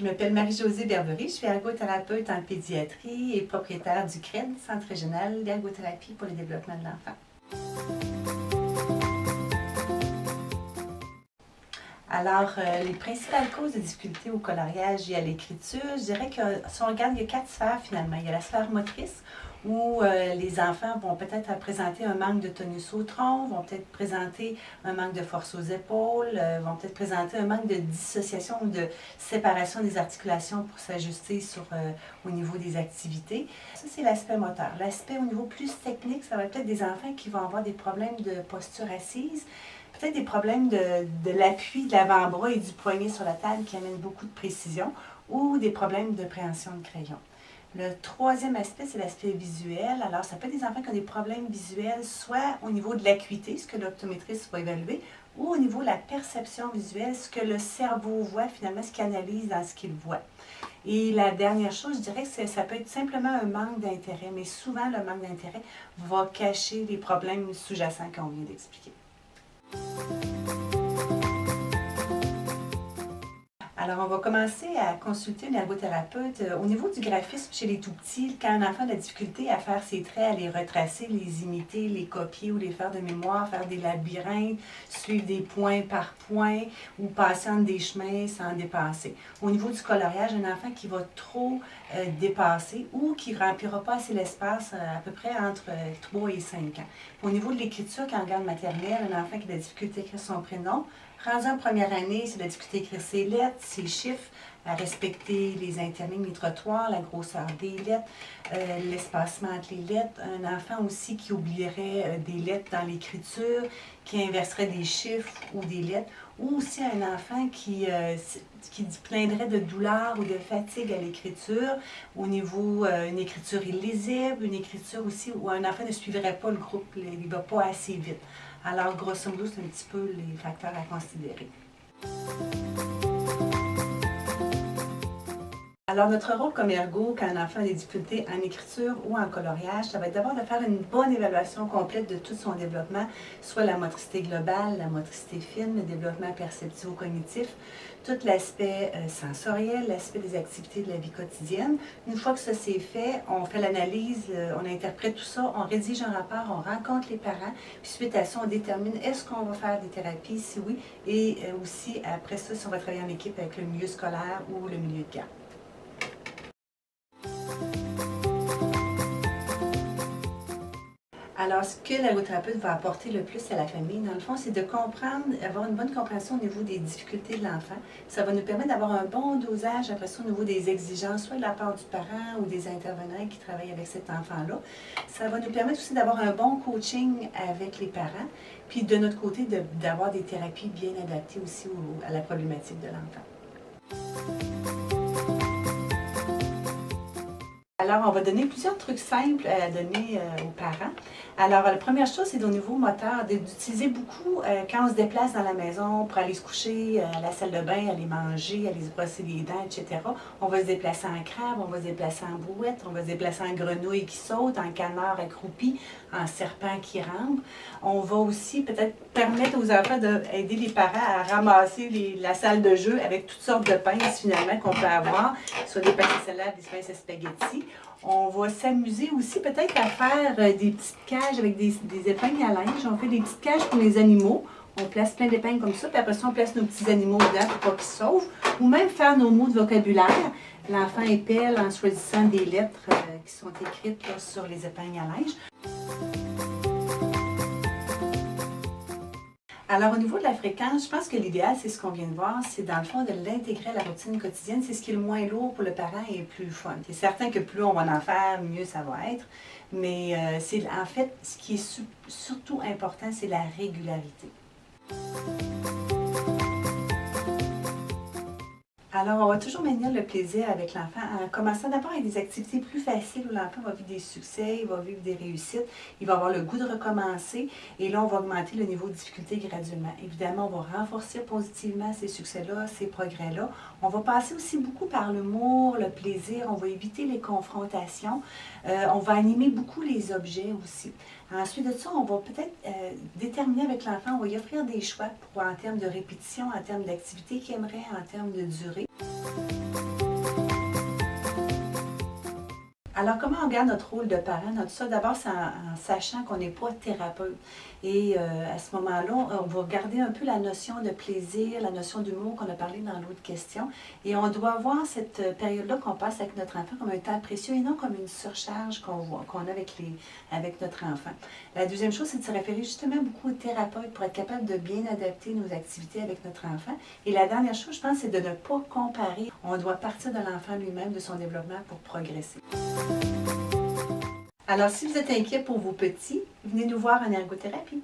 Je m'appelle Marie-Josée Berbery, je suis ergothérapeute en pédiatrie et propriétaire du CRED, Centre régional d'ergothérapie pour le développement de l'enfant. Alors, les principales causes de difficultés au coloriage et à l'écriture, je dirais que si on regarde, il y a 4 sphères finalement. Il y a la sphère motrice, où les enfants vont peut-être présenter un manque de tonus au tronc, vont peut-être présenter un manque de force aux épaules, vont peut-être présenter un manque de dissociation ou de séparation des articulations pour s'ajuster au niveau des activités. Ça, c'est l'aspect moteur. L'aspect au niveau plus technique, ça va être peut-être des enfants qui vont avoir des problèmes de posture assise, peut-être des problèmes de l'appui de l'avant-bras et du poignet sur la table qui amènent beaucoup de précision, ou des problèmes de préhension de crayon. Le troisième aspect, c'est l'aspect visuel. Alors, ça peut être des enfants qui ont des problèmes visuels, soit au niveau de l'acuité, ce que l'optométriste va évaluer, ou au niveau de la perception visuelle, ce que le cerveau voit, finalement, ce qu'il analyse dans ce qu'il voit. Et la dernière chose, je dirais que ça peut être simplement un manque d'intérêt, mais souvent, le manque d'intérêt va cacher les problèmes sous-jacents qu'on vient d'expliquer. Alors, on va commencer à consulter une ergothérapeute. Au niveau du graphisme chez les tout-petits, quand un enfant a de la difficulté à faire ses traits, à les retracer, les imiter, les copier ou les faire de mémoire, faire des labyrinthes, suivre des points par point ou passer entre des chemins sans dépasser. Au niveau du coloriage, un enfant qui va trop dépasser ou qui ne remplira pas assez l'espace à peu près entre 3 et 5 ans. Au niveau de l'écriture, quand on regarde maternelle, un enfant qui a de la difficulté à écrire son prénom, rendu en première année, c'est la difficulté à écrire ses lettres, ses chiffres, à respecter les interlignes, les trottoirs, la grosseur des lettres, l'espacement entre les lettres. Un enfant aussi qui oublierait des lettres dans l'écriture, qui inverserait des chiffres ou des lettres, ou aussi un enfant qui plaindrait de douleur ou de fatigue à l'écriture, au niveau une écriture illisible, une écriture aussi où un enfant ne suivrait pas le groupe, il ne va pas assez vite. Alors, grosso modo, c'est un petit peu les facteurs à considérer. Alors, notre rôle comme ergo, quand un enfant a des difficultés en écriture ou en coloriage, ça va être d'abord de faire une bonne évaluation complète de tout son développement, soit la motricité globale, la motricité fine, le développement perceptivo-cognitif, tout l'aspect sensoriel, l'aspect des activités de la vie quotidienne. Une fois que ça c'est fait, on fait l'analyse, on interprète tout ça, on rédige un rapport, on rencontre les parents, puis suite à ça, on détermine est-ce qu'on va faire des thérapies, si oui, et aussi après ça, si on va travailler en équipe avec le milieu scolaire ou le milieu de garde. Alors, ce que l'ergothérapeute va apporter le plus à la famille, dans le fond, c'est de comprendre, avoir une bonne compréhension au niveau des difficultés de l'enfant. Ça va nous permettre d'avoir un bon dosage, après ça, au niveau des exigences, soit de la part du parent ou des intervenants qui travaillent avec cet enfant-là. Ça va nous permettre aussi d'avoir un bon coaching avec les parents, puis de notre côté, d'avoir des thérapies bien adaptées aussi à la problématique de l'enfant. Alors, on va donner plusieurs trucs simples à donner aux parents. Alors, la première chose, c'est au niveau moteur, d'utiliser beaucoup quand on se déplace dans la maison pour aller se coucher, à la salle de bain, aller manger, aller se brosser les dents, etc. On va se déplacer en crabe, on va se déplacer en brouette, on va se déplacer en grenouille qui saute, en canard accroupi, en serpent qui rampe. On va aussi peut-être permettre aux enfants d'aider les parents à ramasser la salle de jeu avec toutes sortes de pinces finalement qu'on peut avoir, soit des pinces à salade, des pinces à spaghetti. On va s'amuser aussi peut-être à faire des petites cages avec des épingles à linge. On fait des petites cages pour les animaux. On place plein d'épingles comme ça, puis après ça, on place nos petits animaux dedans pour pas qu'ils se sauvent. Ou même faire nos mots de vocabulaire. L'enfant épelle en choisissant des lettres qui sont écrites là, sur les épingles à linge. Alors, au niveau de la fréquence, je pense que l'idéal, c'est ce qu'on vient de voir, c'est dans le fond de l'intégrer à la routine quotidienne. C'est ce qui est le moins lourd pour le parent et le plus fun. C'est certain que plus on va en faire, mieux ça va être. Mais en fait, ce qui est surtout important, c'est la régularité. Alors, on va toujours maintenir le plaisir avec l'enfant en commençant d'abord avec des activités plus faciles où l'enfant va vivre des succès, il va vivre des réussites, il va avoir le goût de recommencer et là, on va augmenter le niveau de difficulté graduellement. Évidemment, on va renforcer positivement ces succès-là, ces progrès-là. On va passer aussi beaucoup par l'humour, le plaisir, on va éviter les confrontations, on va animer beaucoup les objets aussi. Ensuite de ça, on va peut-être déterminer avec l'enfant, on va lui offrir des choix en termes de répétition, en termes d'activité qu'il aimerait, en termes de durée. Alors, comment on garde notre rôle de parent? Ça, d'abord, c'est en sachant qu'on n'est pas thérapeute. Et à ce moment-là, on va garder un peu la notion de plaisir, la notion d'humour qu'on a parlé dans l'autre question. Et on doit voir cette période-là qu'on passe avec notre enfant comme un temps précieux et non comme une surcharge qu'on a avec notre enfant. La deuxième chose, c'est de se référer justement beaucoup au thérapeute pour être capable de bien adapter nos activités avec notre enfant. Et la dernière chose, je pense, c'est de ne pas comparer. On doit partir de l'enfant lui-même, de son développement pour progresser. Alors, si vous êtes inquiet pour vos petits, venez nous voir en ergothérapie.